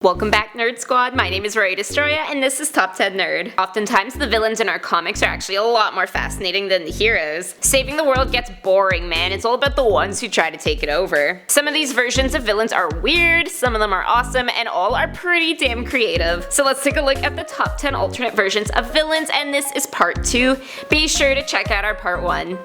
Welcome back, Nerd Squad. My name is Rory Destroya, and this is Top 10 Nerd. Oftentimes, the villains in our comics are actually a lot more fascinating than the heroes. Saving the world gets boring, man. It's all about the ones who try to take it over. Some of these versions of villains are weird, some of them are awesome, and all are pretty damn creative. So let's take a look at the top 10 alternate versions of villains, and this is part 2. Be sure to check out our part 1.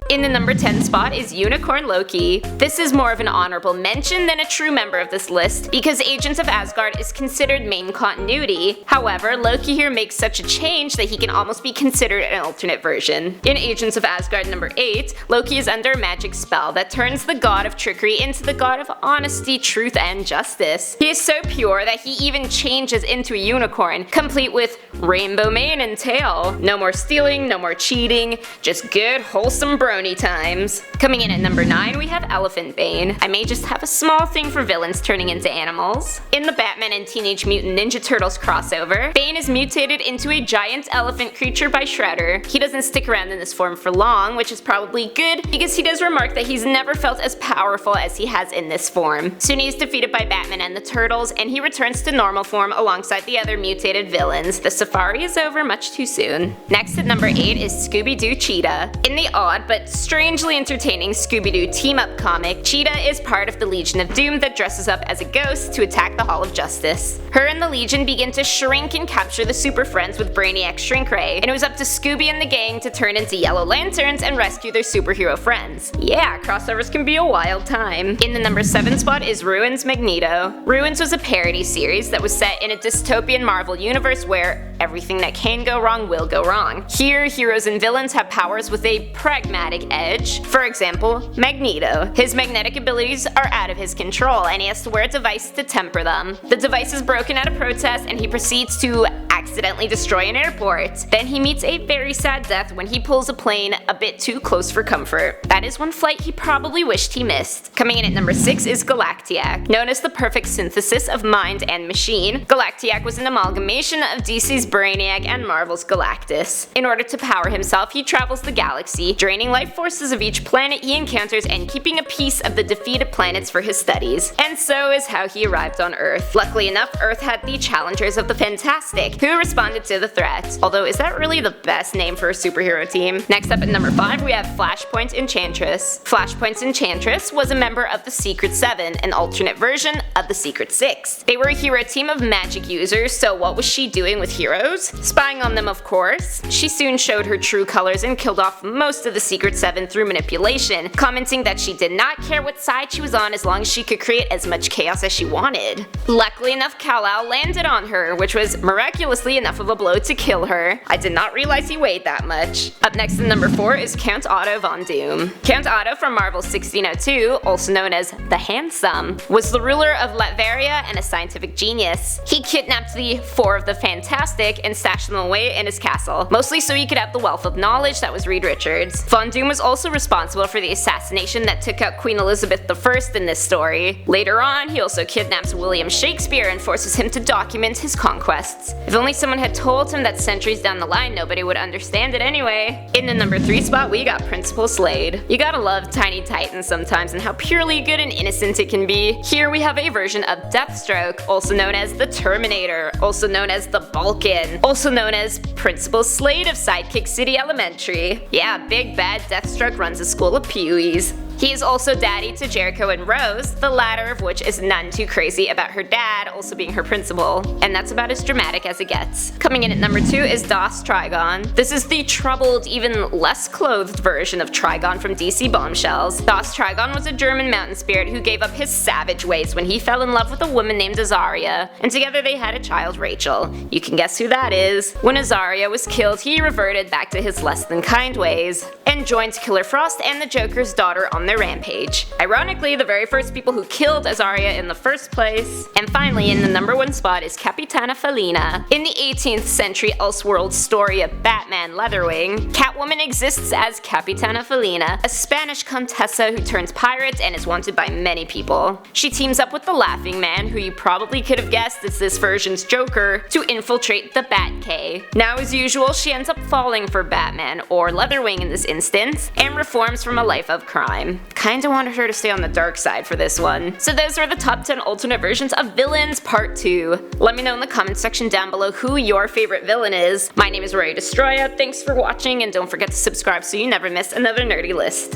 In the number 10 spot is Unicorn Loki. This is more of an honorable mention than a true member of this list, because Agents of Asgard is considered main continuity. However, Loki here makes such a change that he can almost be considered an alternate version. In Agents of Asgard number 8, Loki is under a magic spell that turns the god of trickery into the god of honesty, truth, and justice. He is so pure that he even changes into a unicorn, complete with rainbow mane and tail. No more stealing, no more cheating, just good wholesome brony times. Coming in at number 9, we have Elephant Bane. I may just have a small thing for villains turning into animals. In the Batman and Teenage Mutant Ninja Turtles crossover, Bane is mutated into a giant elephant creature by Shredder. He doesn't stick around in this form for long, which is probably good, because he does remark that he's never felt as powerful as he has in this form. Soon he is defeated by Batman and the Turtles, and he returns to normal form alongside the other mutated villains. The safari is over much too soon. Next at number 8 is Scooby-Doo Cheetah. In the odd but strangely entertaining Scooby-Doo team-up comic, Cheetah is part of the Legion of Doom that dresses up as a ghost to attack the Hall of Justice. Her and the Legion begin to shrink and capture the Super Friends with Brainiac's shrink ray, and it was up to Scooby and the gang to turn into Yellow Lanterns and rescue their superhero friends. Yeah, crossovers can be a wild time. In the number 7 spot is Ruin's Magneto. Ruins was a parody series that was set in a dystopian Marvel universe where everything that can go wrong will go wrong. Here, heroes and villains have powers with a pragmatic edge. For example, Magneto. His magnetic abilities are out of his control, and he has to wear a device to temper them. The device is broken at a protest, and he proceeds to accidentally destroy an airport. Then he meets a very sad death when he pulls a plane a bit too close for comfort. That is one flight he probably wished he missed. Coming in at number 6 is Galactiac. Known as the perfect synthesis of mind and machine, Galactiac was an amalgamation of DC's Brainiac and Marvel's Galactus. In order to power himself, he travels the galaxy, draining life forces of each planet he encounters and keeping a piece of the defeated planets for his studies. And so is how he arrived on Earth. Luckily enough, Earth had the Challengers of the Fantastic, who responded to the threat. Although, is that really the best name for a superhero team? Next up at number 5, we have Flashpoint Enchantress. Flashpoint's Enchantress was a member of the Secret 7, an alternate version of the Secret 6. They were a hero team of magic users, so what was she doing with heroes? Spying on them, of course. She soon showed her true colors and killed off most of the Secret 7 through manipulation, commenting that she did not care what side she was on as long as she could create as much chaos as she wanted. Luckily enough, Kal-El landed on her, which was miraculously enough of a blow to kill her. I did not realize he weighed that much. Up next at number 4 is Count Otto von Doom. Count Otto from Marvel's 1602, also known as the Handsome, was the ruler of Latveria and a scientific genius. He kidnapped the 4 of the Fantastic and stashed them away in his castle, mostly so he could have the wealth of knowledge that was Reed Richards. Von Doom was also responsible for the assassination that took out Queen Elizabeth I in this story. Later on, he also kidnaps William Shakespeare and forces him to document his conquests. If only someone had told him that centuries down the line nobody would understand it anyway. In the number 3 spot, we got Principal Slade. You gotta love Tiny Titans sometimes and how purely good and innocent it can be. Here we have a version of Deathstroke, also known as the Terminator, also known as the Vulcan, also known as Principal Slade of Sidekick City Elementary. Yeah, big bad Deathstroke runs a school of Peewees. He is also daddy to Jericho and Rose, the latter of which is none too crazy about her dad also being her principal, and that's about as dramatic as it gets. Coming in at number 2 is Das Trigon. This is the troubled, even less clothed version of Trigon from DC Bombshells. Das Trigon was a German mountain spirit who gave up his savage ways when he fell in love with a woman named Azaria, and together they had a child, Rachel. You can guess who that is. When Azaria was killed, he reverted back to his less than kind ways, and joined Killer Frost and the Joker's daughter on on their rampage. Ironically, the very first people who killed Azaria in the first place. And finally, in the number 1 spot is Capitana Felina. In the 18th century Elseworlds story of Batman Leatherwing, Catwoman exists as Capitana Felina, a Spanish Contessa who turns pirate and is wanted by many people. She teams up with the Laughing Man, who you probably could have guessed is this version's Joker, to infiltrate the Batcave. Now as usual, she ends up falling for Batman, or Leatherwing in this instance, and reforms from a life of crime. Kinda wanted her to stay on the dark side for this one. So those are the top 10 alternate versions of villains part 2. Let me know in the comments section down below who your favorite villain is. My name is Rory Destroya, thanks for watching, and don't forget to subscribe so you never miss another nerdy list.